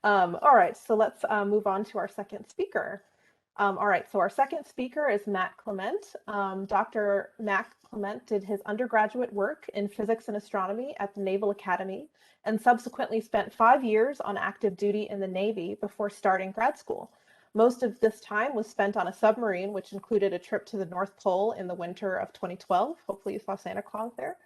All right, so let's move on to our second speaker. All right, so our second speaker is Matt Clement. Dr. Matt Clement did his undergraduate work in physics and astronomy at the Naval Academy and subsequently spent 5 years on active duty in the Navy before starting grad school. Most of this time was spent on a submarine, which included a trip to the North Pole in the winter of 2012. Hopefully you saw Santa Claus there.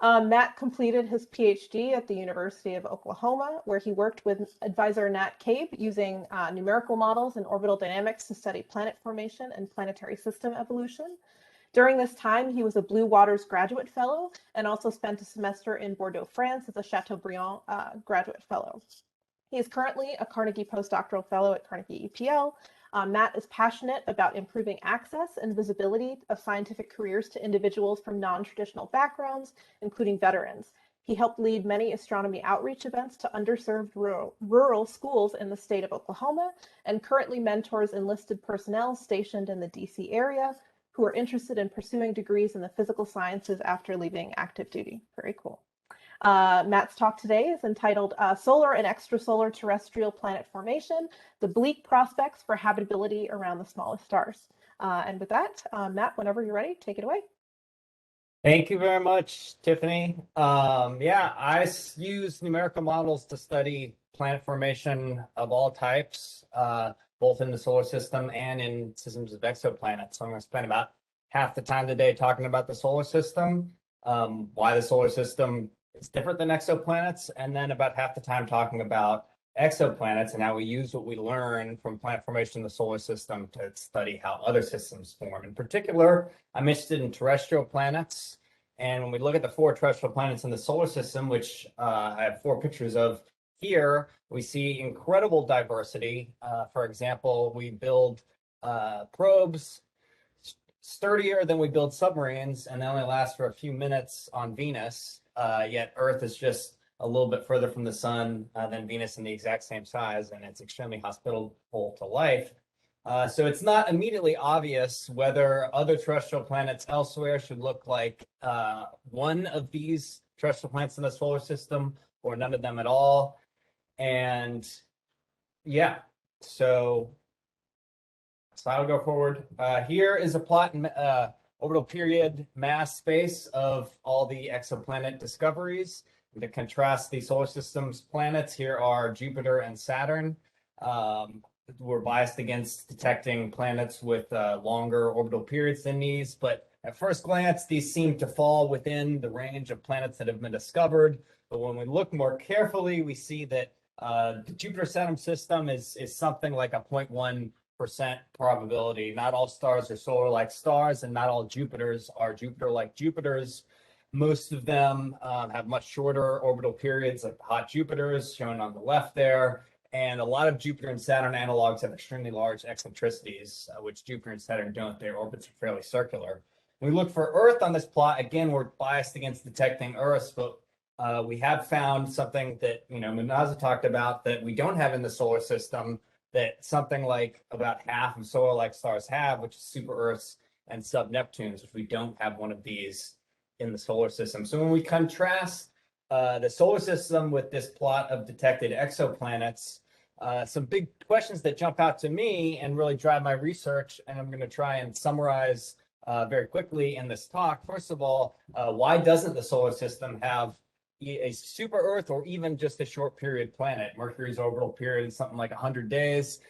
Matt completed his PhD at the University of Oklahoma, where he worked with advisor Nat Cabe using numerical models and orbital dynamics to study planet formation and planetary system evolution. During this time, he was a Blue Waters Graduate Fellow and also spent a semester in Bordeaux, France as a Chateaubriand Graduate Fellow. He is currently a Carnegie Postdoctoral Fellow at Carnegie EPL. Matt is passionate about improving access and visibility of scientific careers to individuals from non-traditional backgrounds, including veterans. He helped lead many astronomy outreach events to underserved rural schools in the state of Oklahoma and currently mentors enlisted personnel stationed in the DC area who are interested in pursuing degrees in the physical sciences after leaving active duty. Very cool. Matt's talk today is entitled Solar and Extrasolar Terrestrial Planet Formation, the Bleak Prospects for Habitability Around the Smallest Stars. And with that, Matt, whenever you're ready, take it away. Thank you very much, Tiffany. Yeah, I use numerical models to study planet formation of all types, both in the solar system and in systems of exoplanets. So I'm going to spend about half the time today talking about the solar system, why the solar system is different than exoplanets, and then about half the time talking about exoplanets and how we use what we learn from planet formation in the solar system to study how other systems form. In particular, I'm interested in terrestrial planets. And when we look at the 4 terrestrial planets in the solar system, which I have 4 pictures of here, we see incredible diversity. For example, we build probes sturdier than we build submarines, and they only last for a few minutes on Venus. Yet Earth is just a little bit further from the sun than Venus, in the exact same size, and it's extremely hospitable to life. So it's not immediately obvious whether other terrestrial planets elsewhere should look like one of these terrestrial planets in the solar system or none of them at all. And yeah, so I'll go forward. Here is a plot in orbital period mass space of all the exoplanet discoveries. To contrast the solar system's planets, here are Jupiter and Saturn. We're biased against detecting planets with longer orbital periods than these, but at first glance, these seem to fall within the range of planets that have been discovered. But when we look more carefully, we see that the Jupiter-Saturn system is something like a 0.1% probability. Not all stars are solar-like stars, and not all Jupiters are Jupiter-like Jupiters. Most of them have much shorter orbital periods, like the hot Jupiters, shown on the left there. And a lot of Jupiter and Saturn analogs have extremely large eccentricities, which Jupiter and Saturn don't. Their orbits are fairly circular. When we look for Earth on this plot, again, we're biased against detecting Earth, but we have found something that, Munaza talked about that we don't have in the solar system, that something like about half of solar-like stars have, which is super-Earths and sub-Neptunes, which we don't have one of these in the solar system. So when we contrast the solar system with this plot of detected exoplanets, some big questions that jump out to me and really drive my research, and I'm going to try and summarize very quickly in this talk. First of all, why doesn't the solar system have a super Earth or even just a short period planet? Mercury's orbital period is something like 100 days.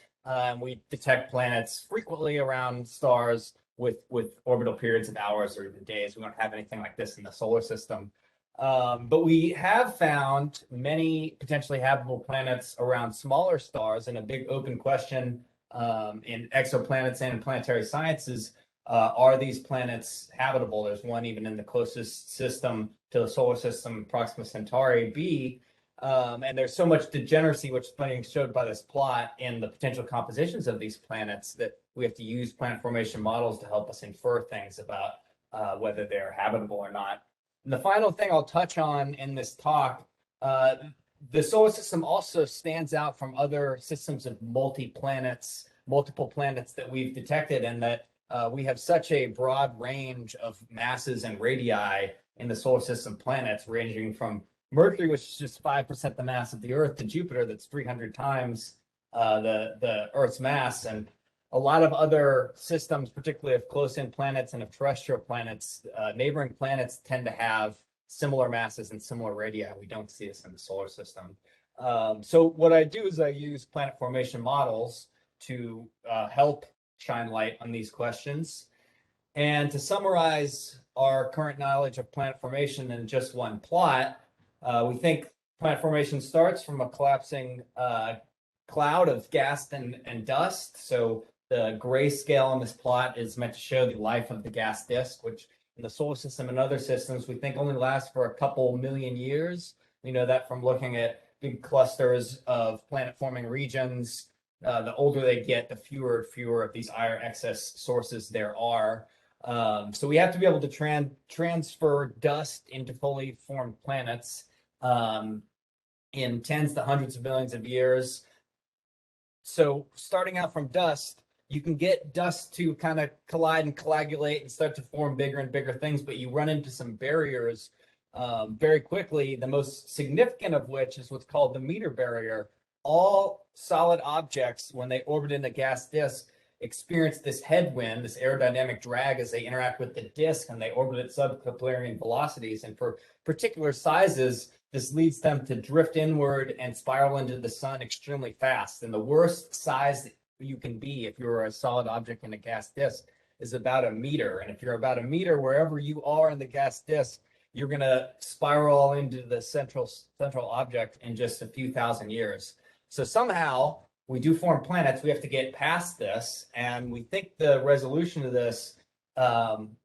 We detect planets frequently around stars with orbital periods of hours or even days. We don't have anything like this in the solar system. But we have found many potentially habitable planets around smaller stars, and a big open question in exoplanets and in planetary sciences, are these planets habitable? There's one even in the closest system to the solar system, Proxima Centauri b. And there's so much degeneracy, which is being showed by this plot, in the potential compositions of these planets, that we have to use planet formation models to help us infer things about whether they're habitable or not. And the final thing I'll touch on in this talk, the solar system also stands out from other systems of multiple planets that we've detected, and that we have such a broad range of masses and radii in the solar system planets, ranging from Mercury, which is just 5% the mass of the Earth, to Jupiter, that's 300 times the Earth's mass. And a lot of other systems, particularly of close-in planets and of terrestrial planets, neighboring planets tend to have similar masses and similar radii. We don't see this in the solar system. So what I do is I use planet formation models to help shine light on these questions. And to summarize our current knowledge of planet formation in just one plot, we think planet formation starts from a collapsing cloud of gas and dust. So the gray scale on this plot is meant to show the life of the gas disk, which in the solar system and other systems we think only lasts for a couple million years. We know that from looking at big clusters of planet-forming regions. The older they get, the fewer of these iron excess sources there are. So we have to be able to transfer dust into fully formed planets in tens to hundreds of millions of years. So starting out from dust, you can get dust to kind of collide and coagulate and start to form bigger and bigger things, but you run into some barriers very quickly, the most significant of which is what's called the meter barrier. All solid objects, when they orbit in a gas disk, experience this headwind, this aerodynamic drag as they interact with the disk and they orbit at subcapillarian velocities. And for particular sizes, this leads them to drift inward and spiral into the sun extremely fast. And the worst size that you can be if you're a solid object in a gas disk is about a meter. And if you're about a meter, wherever you are in the gas disk, you're going to spiral into the central object in just a few thousand years. So somehow we do form planets. We have to get past this, and we think the resolution of this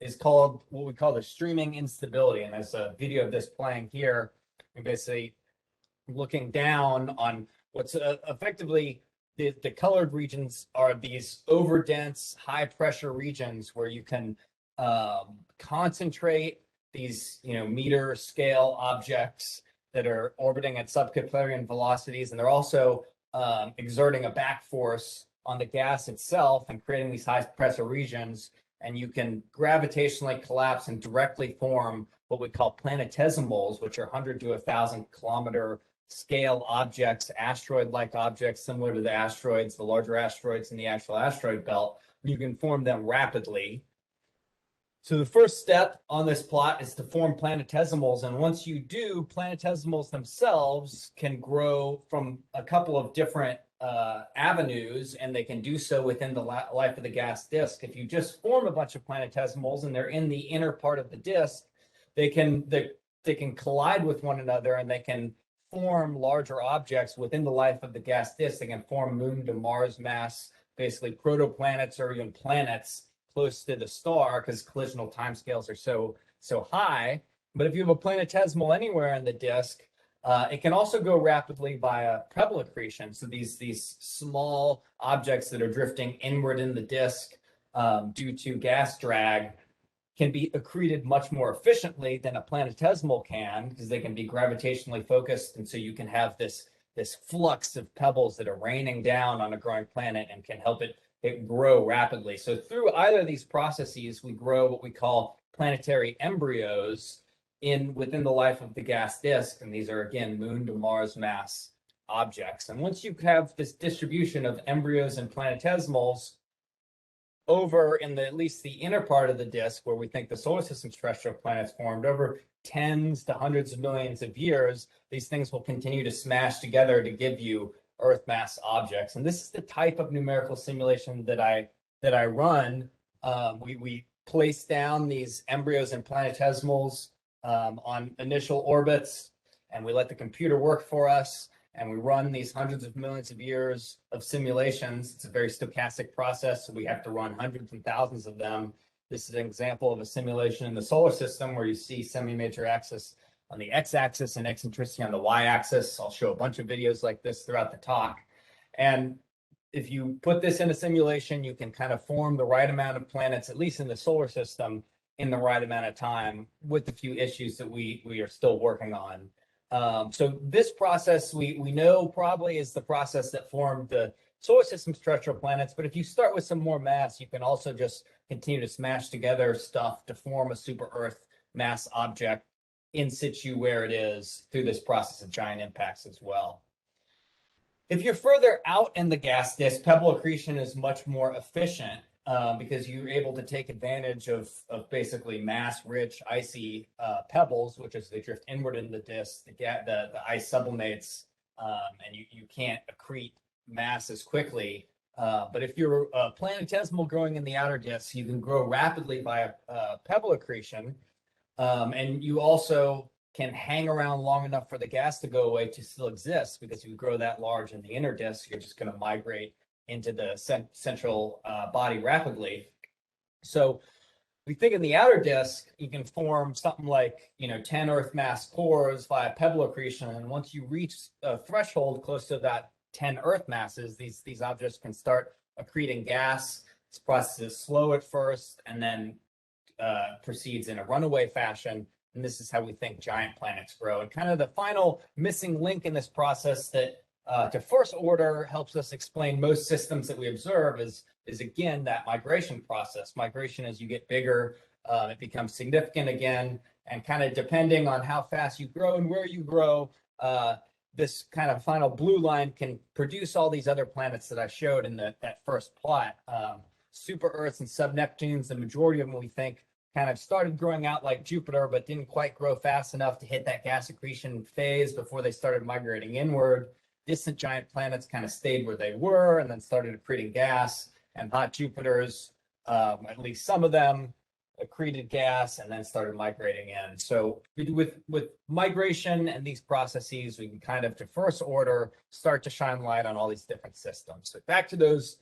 is called what we call the streaming instability. And there's a video of this playing here. We're basically looking down on what's effectively the colored regions are these overdense, high pressure regions where you can concentrate these, meter scale objects that are orbiting at subcapillarian velocities, and they're also exerting a back force on the gas itself and creating these high pressure regions. And you can gravitationally collapse and directly form what we call planetesimals, which are 100 to 1,000 kilometer scale objects, asteroid-like objects similar to the asteroids, the larger asteroids in the actual asteroid belt. You can form them rapidly. So the first step on this plot is to form planetesimals. And once you do, planetesimals themselves can grow from a couple of different avenues, and they can do so within the life of the gas disk. If you just form a bunch of planetesimals and they're in the inner part of the disk, they can collide with one another and they can form larger objects within the life of the gas disk. They can form Moon to Mars mass, basically protoplanets or even planets close to the star because collisional timescales are so high. But if you have a planetesimal anywhere in the disk, it can also go rapidly via pebble accretion. So these small objects that are drifting inward in the disk due to gas drag can be accreted much more efficiently than a planetesimal can, because they can be gravitationally focused. And so you can have this flux of pebbles that are raining down on a growing planet and can help it grow rapidly. So through either of these processes, we grow what we call planetary embryos within the life of the gas disk. And these are, again, Moon to Mars mass objects. And once you have this distribution of embryos and planetesimals over in at least the inner part of the disk, where we think the solar system's terrestrial planets formed, over tens to hundreds of millions of years, these things will continue to smash together to give you Earth mass objects. And this is the type of numerical simulation that I run. We place down these embryos and planetesimals on initial orbits, and we let the computer work for us. And we run these hundreds of millions of years of simulations. It's a very stochastic process, so we have to run hundreds and thousands of them. This is an example of a simulation in the solar system where you see semi-major axis on the x-axis and eccentricity on the y-axis. I'll show a bunch of videos like this throughout the talk. And if you put this in a simulation, you can kind of form the right amount of planets, at least in the solar system, in the right amount of time, with the few issues that we are still working on. So this process we know probably is the process that formed the solar system's terrestrial planets. But if you start with some more mass, you can also just continue to smash together stuff to form a super Earth mass object in situ where it is through this process of giant impacts as well. If you're further out in the gas disk, pebble accretion is much more efficient because you're able to take advantage of basically mass-rich icy pebbles, which as they drift inward in the disk, the ice sublimates, and you can't accrete mass as quickly. But if you're planetesimal growing in the outer disk, you can grow rapidly by pebble accretion, and you also can hang around long enough for the gas to go away to still exist, because if you grow that large in the inner disk, you're just going to migrate into the central body rapidly. So we think in the outer disk, you can form something like 10 Earth mass cores via pebble accretion, and once you reach a threshold close to that 10 Earth masses, these objects can start accreting gas. This process is slow at first, and then proceeds in a runaway fashion. And this is how we think giant planets grow. And kind of the final missing link in this process that to first order helps us explain most systems that we observe is again that migration process. Migration, as you get bigger, it becomes significant again, and kind of depending on how fast you grow and where you grow, this kind of final blue line can produce all these other planets that I showed in that first plot. Super Earths and sub-Neptunes, the majority of them we think kind of started growing out like Jupiter, but didn't quite grow fast enough to hit that gas accretion phase before they started migrating inward. Distant giant planets kind of stayed where they were and then started accreting gas, and hot Jupiters, at least some of them, accreted gas and then started migrating in. So with migration and these processes, we can kind of, to first order, start to shine light on all these different systems. So back to those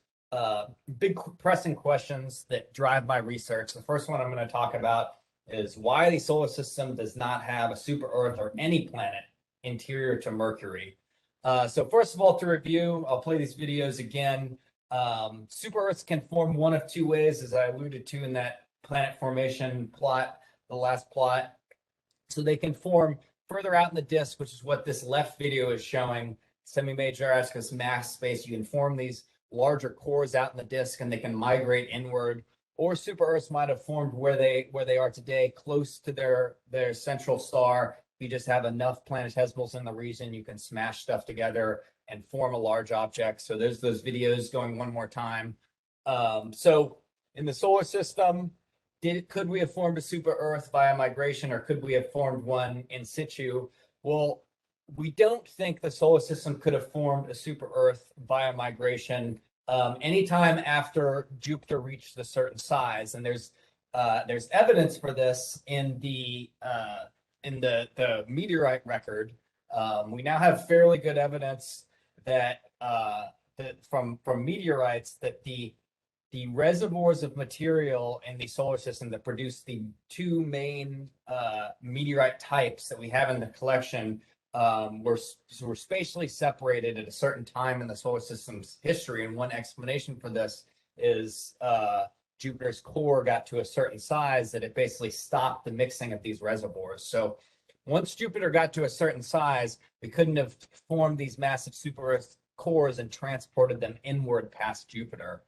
big pressing questions that drive my research. The first one I'm going to talk about is why the solar system does not have a super Earth or any planet interior to Mercury. So first of all, to review, I'll play these videos again. Super Earths can form one of two ways, as I alluded to in that planet formation plot, the last plot. So they can form further out in the disk, which is what this left video is showing. Semi-major Ariscus mass space, you can form these larger cores out in the disk and they can migrate inward. Or super Earths might have formed where they are today, close to their central star. You just have enough planetesimals in the region, you can smash stuff together and form a large object. So there's those videos going one more time. So in the solar system, could we have formed a super Earth via migration, or could we have formed one in situ? Well, we don't think the solar system could have formed a super Earth via migration anytime after Jupiter reached a certain size. And there's evidence for this in the meteorite record. We now have fairly good evidence that from meteorites that the reservoirs of material in the solar system that produce the two main meteorite types that we have in the collection were spatially separated at a certain time in the solar system's history. And one explanation for this is Jupiter's core got to a certain size that it basically stopped the mixing of these reservoirs. So once Jupiter got to a certain size, we couldn't have formed these massive super Earth cores and transported them inward past Jupiter.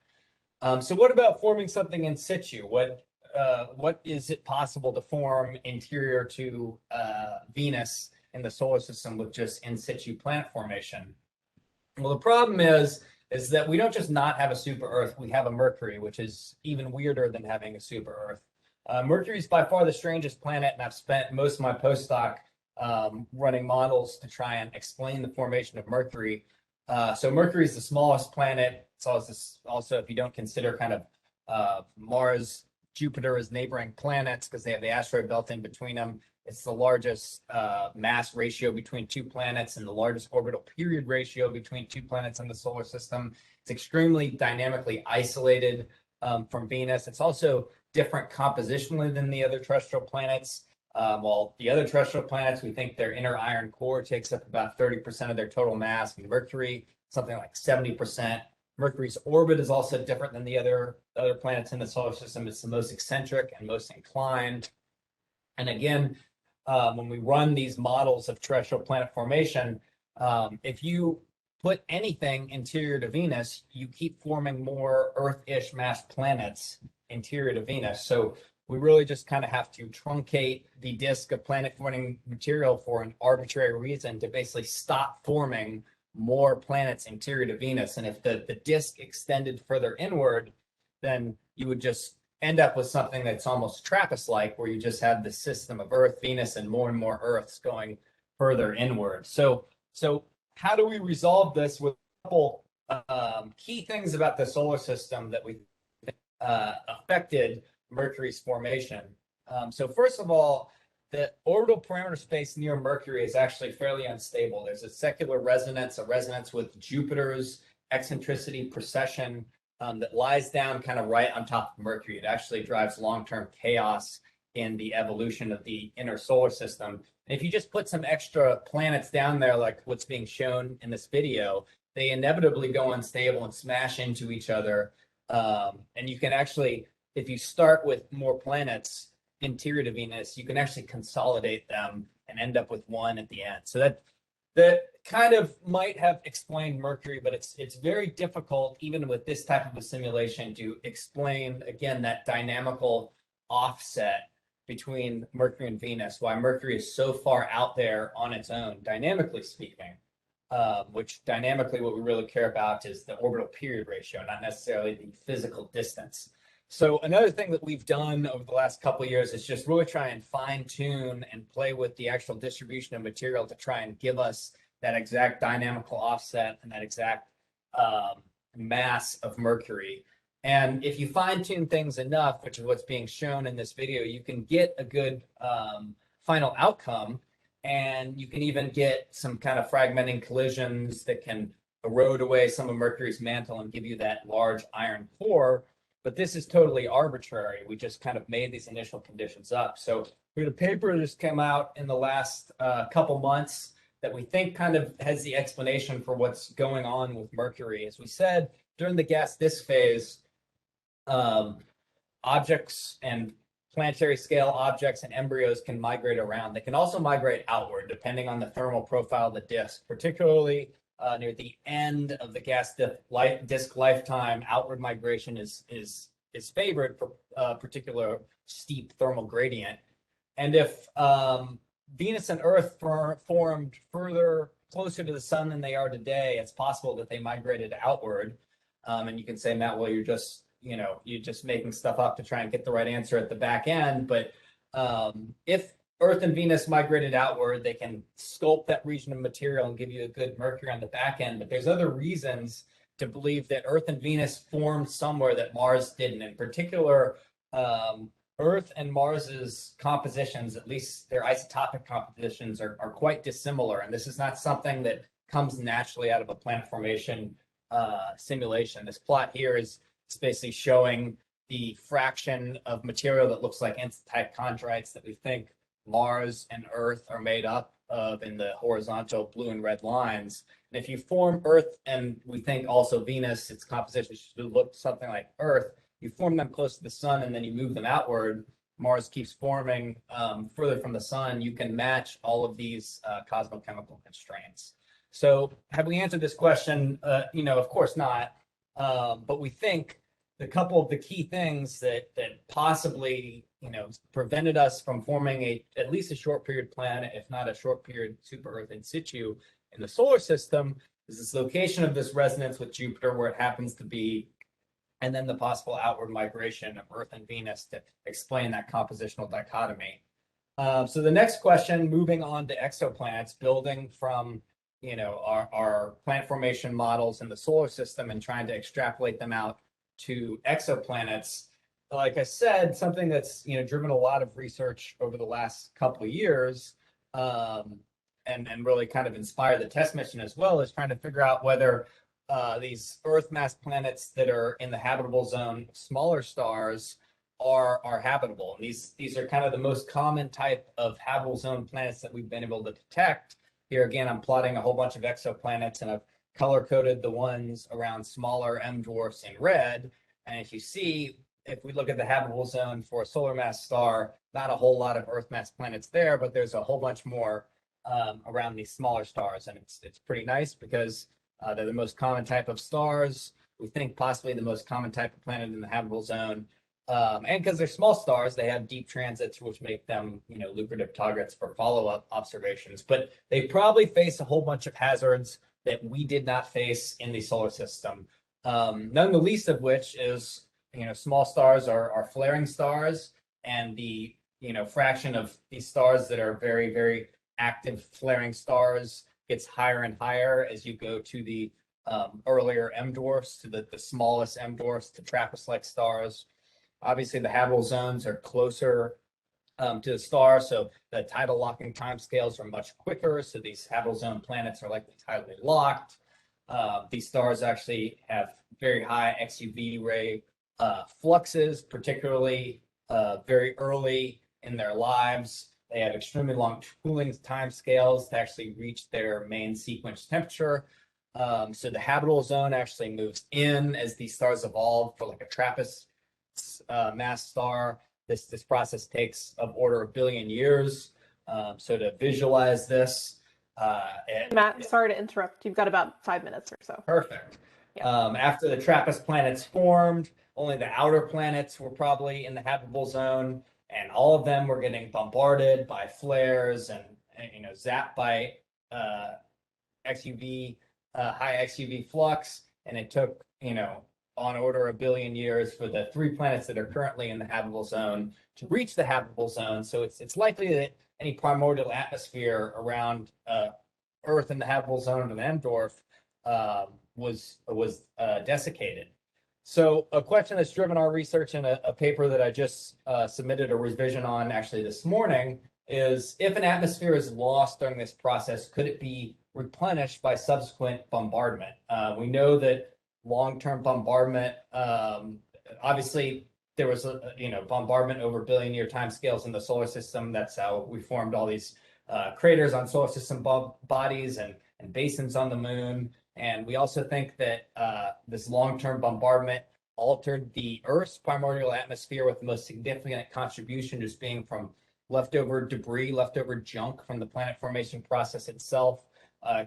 So what about forming something in situ? What is it possible to form interior to Venus in the solar system with just in situ planet formation? Well, the problem is that we don't just not have a super Earth, we have a Mercury, which is even weirder than having a super Earth. Mercury is by far the strangest planet, and I've spent most of my postdoc running models to try and explain the formation of Mercury. So Mercury is the smallest planet. It's also, if you don't consider kind of Mars, Jupiter as neighboring planets because they have the asteroid belt in between them, it's the largest mass ratio between two planets and the largest orbital period ratio between two planets in the solar system. It's extremely dynamically isolated from Venus. It's also different compositionally than the other terrestrial planets. While the other terrestrial planets, we think their inner iron core takes up about 30% of their total mass. And Mercury, something like 70%. Mercury's orbit is also different than the other planets in the solar system. It's the most eccentric and most inclined. And again, when we run these models of terrestrial planet formation, if you put anything interior to Venus, you keep forming more Earth-ish mass planets interior to Venus. So we really just kind of have to truncate the disk of planet-forming material for an arbitrary reason to basically stop forming more planets interior to Venus. And if the disk extended further inward, then you would just end up with something that's almost TRAPPIST-like, where you just have the system of Earth, Venus, and more Earths going further inward. So how do we resolve this? With a couple key things about the solar system that we affected Mercury's formation. So first of all, the orbital parameter space near Mercury is actually fairly unstable. There's a secular resonance, a resonance with Jupiter's eccentricity precession that lies down kind of right on top of Mercury. It actually drives long-term chaos in the evolution of the inner solar system. And if you just put some extra planets down there, like what's being shown in this video, they inevitably go unstable and smash into each other. And you can actually, if you start with more planets interior to Venus, you can actually consolidate them and end up with one at the end. So that kind of might have explained Mercury, but it's very difficult, even with this type of a simulation, to explain, again, that dynamical offset between Mercury and Venus, why Mercury is so far out there on its own, dynamically speaking, which dynamically what we really care about is the orbital period ratio, not necessarily the physical distance. So another thing that we've done over the last couple of years is just really try and fine tune and play with the actual distribution of material to try and give us that exact dynamical offset and that exact mass of Mercury. And if you fine tune things enough, which is what's being shown in this video, you can get a good final outcome. And you can even get some kind of fragmenting collisions that can erode away some of Mercury's mantle and give you that large iron core. But this is totally arbitrary. We just kind of made these initial conditions up. So we had a paper that just came out in the last couple months that we think kind of has the explanation for what's going on with Mercury. As we said, during the gas disk phase, objects and planetary scale objects and embryos can migrate around. They can also migrate outward depending on the thermal profile of the disk, particularly near the end of the gas disk lifetime. Outward migration is favored for a particular steep thermal gradient. And if Venus and Earth formed further closer to the sun than they are today, it's possible that they migrated outward. And you can say, Matt, well, you're just making stuff up to try and get the right answer at the back end. But if Earth and Venus migrated outward, they can sculpt that region of material and give you a good Mercury on the back end. But there's other reasons to believe that Earth and Venus formed somewhere that Mars didn't. In particular, Earth and Mars's compositions, at least their isotopic compositions, are quite dissimilar. And this is not something that comes naturally out of a planet formation simulation. This plot here is basically showing the fraction of material that looks like N-type chondrites that we think Mars and Earth are made up of in the horizontal blue and red lines. And if you form Earth and we think also Venus, its composition should look something like Earth, you form them close to the sun and then you move them outward, Mars keeps forming further from the sun, you can match all of these cosmochemical constraints. So have we answered this question? Of course not. But we think the couple of the key things that possibly prevented us from forming at least a short period planet, if not a short period super Earth in situ in the solar system, is this location of this resonance with Jupiter where it happens to be, and then the possible outward migration of Earth and Venus to explain that compositional dichotomy. So the next question, moving on to exoplanets, building from our planet formation models in the solar system and trying to extrapolate them out to exoplanets. Like I said, something that's driven a lot of research over the last couple of years, and really kind of inspired the test mission as well, is trying to figure out whether these Earth mass planets that are in the habitable zone, smaller stars, are habitable. And these are kind of the most common type of habitable zone planets that we've been able to detect. Here again, I'm plotting a whole bunch of exoplanets, and I've color-coded the ones around smaller M dwarfs in red. And if you see, if we look at the habitable zone for a solar mass star, not a whole lot of Earth mass planets there, but there's a whole bunch more around these smaller stars. And it's pretty nice because they're the most common type of stars. We think possibly the most common type of planet in the habitable zone. And because they're small stars, they have deep transits, which make them, lucrative targets for follow-up observations. But they probably face a whole bunch of hazards that we did not face in the solar system. None the least of which is, small stars are flaring stars, and the, fraction of these stars that are very, very active flaring stars gets higher and higher as you go to the earlier M dwarfs, to the smallest M dwarfs, to TRAPPIST-like stars. Obviously, the habitable zones are closer to the star, so the tidal locking timescales are much quicker. So these habitable zone planets are likely tidally locked. These stars actually have very high XUV ray fluxes, particularly very early in their lives. They have extremely long cooling timescales to actually reach their main sequence temperature. So the habitable zone actually moves in as these stars evolve for like a TRAPPIST mass star. This process takes of order 1 billion years. So to visualize this, Matt, sorry to interrupt. You've got about 5 minutes or so. Perfect. Yeah. After the TRAPPIST planets formed, only the outer planets were probably in the habitable zone, and all of them were getting bombarded by flares and zapped by XUV, high XUV flux. And it took, on order 1 billion years for the 3 planets that are currently in the habitable zone to reach the habitable zone. So it's likely that any primordial atmosphere around Earth in the habitable zone of an M dwarf was desiccated. So a question that's driven our research in a paper that I just submitted a revision on actually this morning is, if an atmosphere is lost during this process, could it be replenished by subsequent bombardment? We know that long-term bombardment, obviously there was bombardment over billion-year timescales in the solar system. That's how we formed all these craters on solar system bodies and basins on the moon. And we also think that this long-term bombardment altered the Earth's primordial atmosphere, with the most significant contribution just being from leftover debris, leftover junk from the planet formation process itself,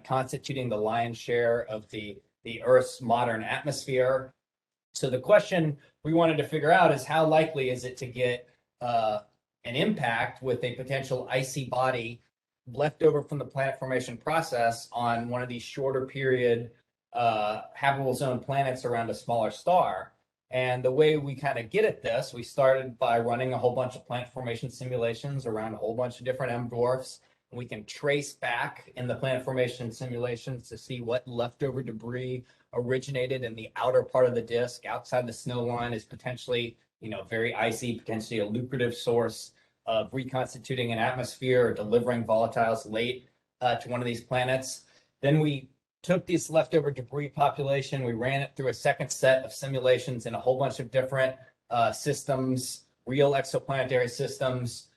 constituting the lion's share of the Earth's modern atmosphere. So the question we wanted to figure out is, how likely is it to get an impact with a potential icy body left over from the planet formation process on one of these shorter period habitable zone planets around a smaller star? And the way we kind of get at this, we started by running a whole bunch of planet formation simulations around a whole bunch of different M dwarfs. We can trace back in the planet formation simulations to see what leftover debris originated in the outer part of the disk outside the snow line, is potentially, very icy, potentially a lucrative source of reconstituting an atmosphere or delivering volatiles late to one of these planets. Then we took this leftover debris population, we ran it through a second set of simulations in a whole bunch of different systems, real exoplanetary systems,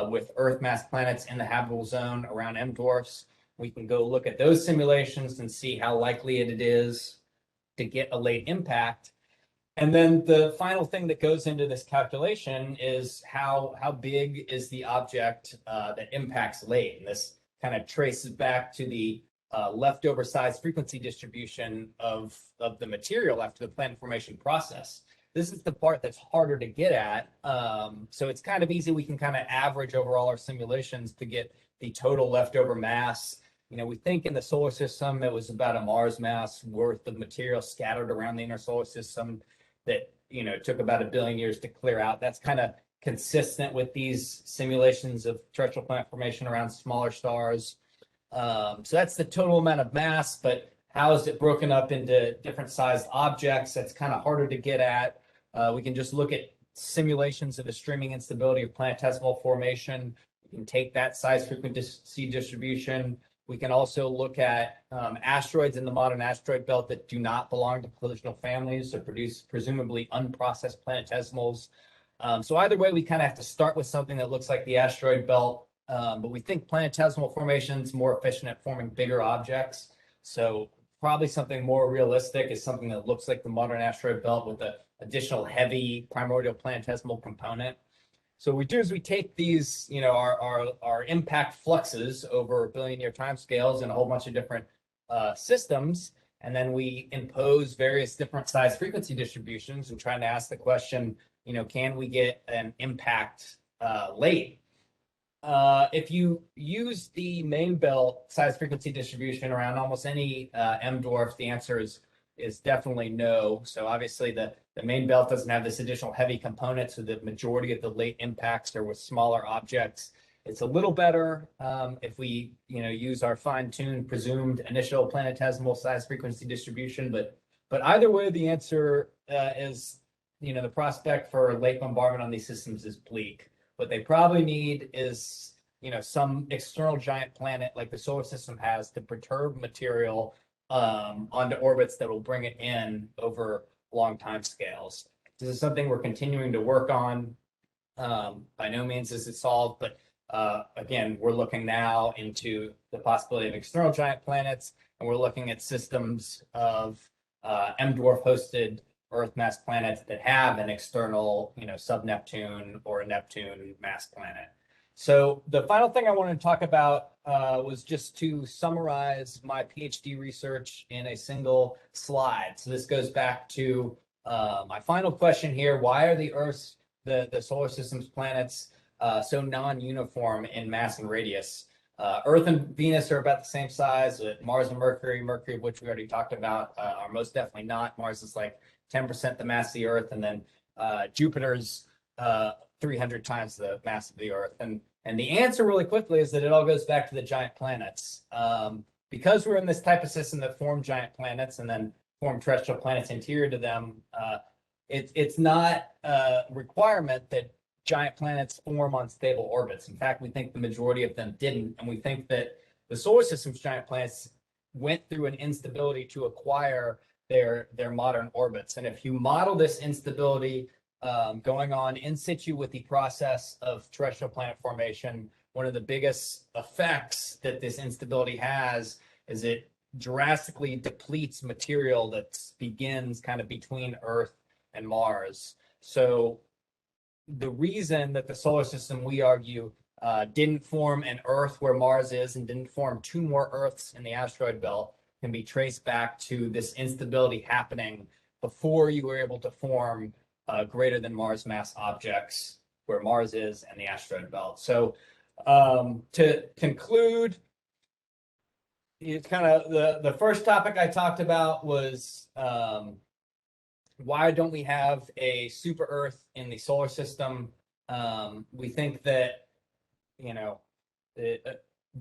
with Earth mass planets in the habitable zone around M dwarfs. We can go look at those simulations and see how likely it is to get a late impact. And then the final thing that goes into this calculation is how big is the object that impacts late. And this kind of traces back to the leftover size frequency distribution of the material after the planet formation process. This is the part that's harder to get at. So it's kind of easy. We can kind of average over all our simulations to get the total leftover mass. We think in the solar system, it was about a Mars mass worth of material scattered around the inner solar system that, took about 1 billion years to clear out. That's kind of consistent with these simulations of terrestrial planet formation around smaller stars. So that's the total amount of mass, but how is it broken up into different sized objects? That's kind of harder to get at. We can just look at simulations of the streaming instability of planetesimal formation. We can take that size frequency distribution. We can also look at asteroids in the modern asteroid belt that do not belong to collisional families, so produce presumably unprocessed planetesimals. So either way, we kind of have to start with something that looks like the asteroid belt, but we think planetesimal formation is more efficient at forming bigger objects. So probably something more realistic is something that looks like the modern asteroid belt with the additional heavy primordial planetesimal component. So what we do is we take these, our impact fluxes over 1 billion year timescales in a whole bunch of different systems, and then we impose various different size frequency distributions and trying to ask the question, can we get an impact late? If you use the main belt size frequency distribution around almost any M dwarf, the answer is definitely no. So obviously the main belt doesn't have this additional heavy component, so the majority of the late impacts are with smaller objects. It's a little better if we use our fine-tuned presumed initial planetesimal size frequency distribution, but either way, the answer is the prospect for late bombardment on these systems is bleak. What they probably need is, some external giant planet like the solar system has to perturb material onto orbits that will bring it in over long time scales. This is something we're continuing to work on. By no means is it solved, but again, we're looking now into the possibility of external giant planets, and we're looking at systems of M-dwarf hosted Earth-mass planets that have an external, sub-Neptune or a Neptune mass planet. So the final thing I wanted to talk about was just to summarize my PhD research in a single slide. So this goes back to my final question here: why are the Earth's, the solar system's planets so non-uniform in mass and radius? Earth and Venus are about the same size. Mars and Mercury, of which we already talked about, are most definitely not. Mars is like 10% the mass of the Earth, and then Jupiter's 300 times the mass of the Earth. And the answer really quickly is that it all goes back to the giant planets. Because we're in this type of system that form giant planets and then form terrestrial planets interior to them, it's not a requirement that giant planets form on stable orbits. In fact, we think the majority of them didn't, and we think that the solar system's giant planets went through an instability to acquire their modern orbits. And if you model this instability going on in situ with the process of terrestrial planet formation, one of the biggest effects that this instability has is it drastically depletes material that begins kind of between Earth and Mars. So the reason that the solar system, we argue, didn't form an Earth where Mars is and didn't form two more Earths in the asteroid belt can be traced back to this instability happening before you were able to form greater than Mars mass objects where Mars is and the asteroid belt. So to conclude, it's kind of the first topic I talked about was why don't we have a super Earth in the solar system? We think that,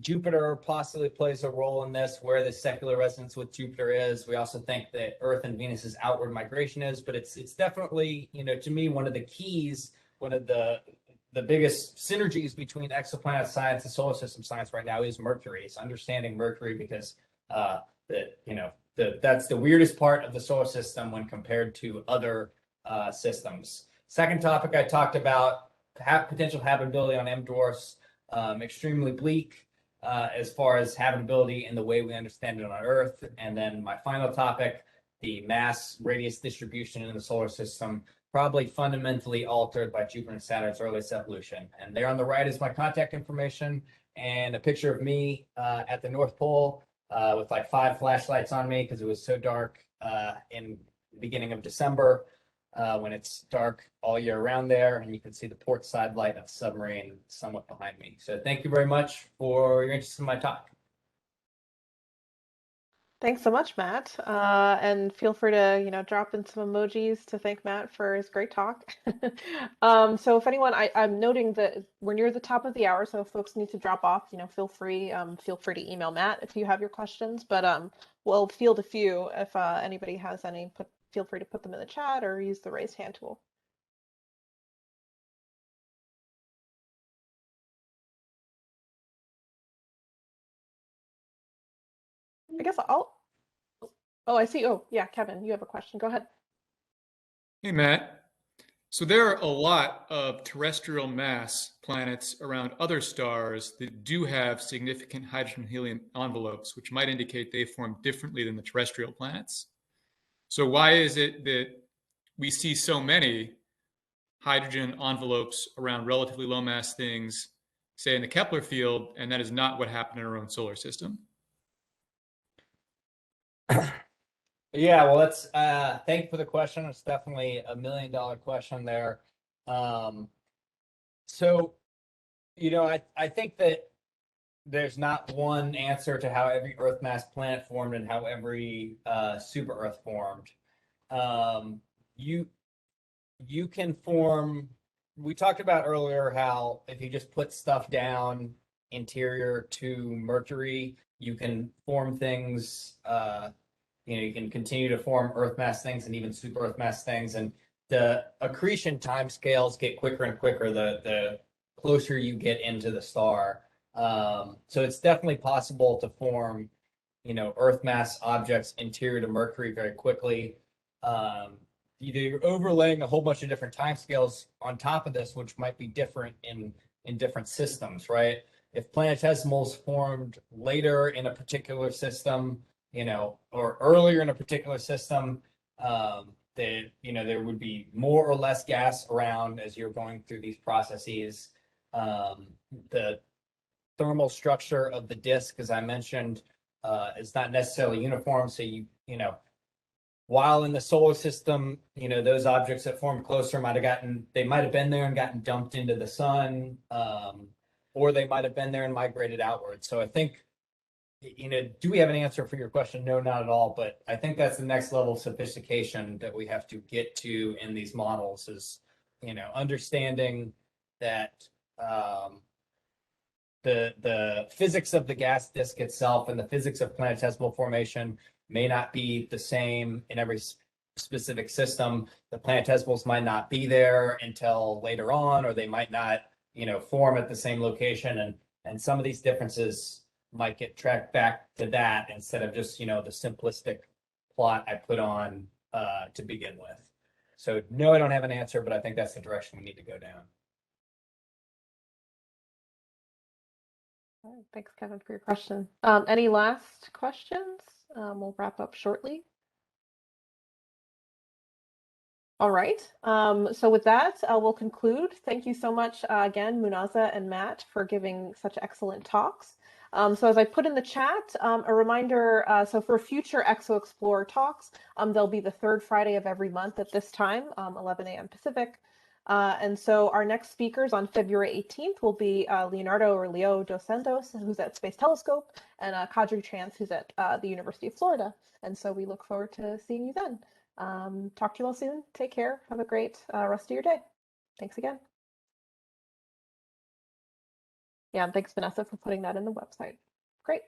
Jupiter possibly plays a role in this, where the secular resonance with Jupiter is. We also think that Earth and Venus's outward migration is, but it's definitely, to me, one of the keys, one of the biggest synergies between exoplanet science and solar system science right now is Mercury. It's understanding Mercury because that's the weirdest part of the solar system when compared to other systems. Second topic I talked about, potential habitability on M dwarfs, extremely bleak as far as habitability in the way we understand it on Earth. And then my final topic, the mass radius distribution in the solar system, probably fundamentally altered by Jupiter and Saturn's earliest evolution. And there on the right is my contact information and a picture of me at the North Pole with like 5 flashlights on me because it was so dark in the beginning of December when it's dark all year around there, and you can see the port side light of the submarine somewhat behind me. So thank you very much for your interest in my talk. Thanks so much, Matt. And feel free to, drop in some emojis to thank Matt for his great talk. So if anyone, I'm noting that we're near the top of the hour, so if folks need to drop off, feel free to email Matt if you have your questions. But we'll field a few if anybody has any. Feel free to put them in the chat or use the raise hand tool. I guess I'll. Oh, I see. Oh, yeah, Kevin, you have a question. Go ahead. Hey, Matt. So there are a lot of terrestrial mass planets around other stars that do have significant hydrogen helium envelopes, which might indicate they form differently than the terrestrial planets. So why is it that we see so many hydrogen envelopes around relatively low mass things, say in the Kepler field, and that is not what happened in our own solar system? Yeah, well, that's thank you for the question. It's definitely a $1 million question there. So, I think that there's not one answer to how every Earth mass planet formed and how every super Earth formed. Um, you you can form. We talked about earlier how if you just put stuff down interior to Mercury, you can form things. You can continue to form Earth mass things and even super Earth mass things, and the accretion time scales get quicker and quicker the closer you get into the star. So it's definitely possible to form, Earth mass objects interior to Mercury very quickly. Um, Either you're overlaying a whole bunch of different timescales on top of this, which might be different in different systems, right? If planetesimals formed later in a particular system, or earlier in a particular system, there would be more or less gas around as you're going through these processes. The thermal structure of the disk, as I mentioned, is not necessarily uniform. So while in the solar system, those objects that formed closer might have been there and gotten dumped into the sun, or they might have been there and migrated outward. So I think, do we have an answer for your question? No, not at all. But I think that's the next level of sophistication that we have to get to in these models is, understanding that the physics of the gas disk itself and the physics of planetesimal formation may not be the same in every specific system. The planetesimals might not be there until later on, or they might not, form at the same location. And some of these differences might get tracked back to that instead of just, the simplistic plot I put on to begin with. So no, I don't have an answer, but I think that's the direction we need to go down. All right, thanks, Kevin, for your question. Any last questions? We'll wrap up shortly. All right. So with that, we'll conclude. Thank you so much again, Munaza and Matt, for giving such excellent talks. So as I put in the chat, a reminder, so for future Exo Explorer talks, they'll be the third Friday of every month at this time, 11 a.m. Pacific. And so our next speakers on February 18th will be Leonardo or Leo dos Santos, who's at Space Telescope, and Kadri Chance, who's at the University of Florida. And so we look forward to seeing you then. Talk to you all soon. Take care. Have a great rest of your day. Thanks again. Yeah, and thanks, Vanessa, for putting that in the website. Great.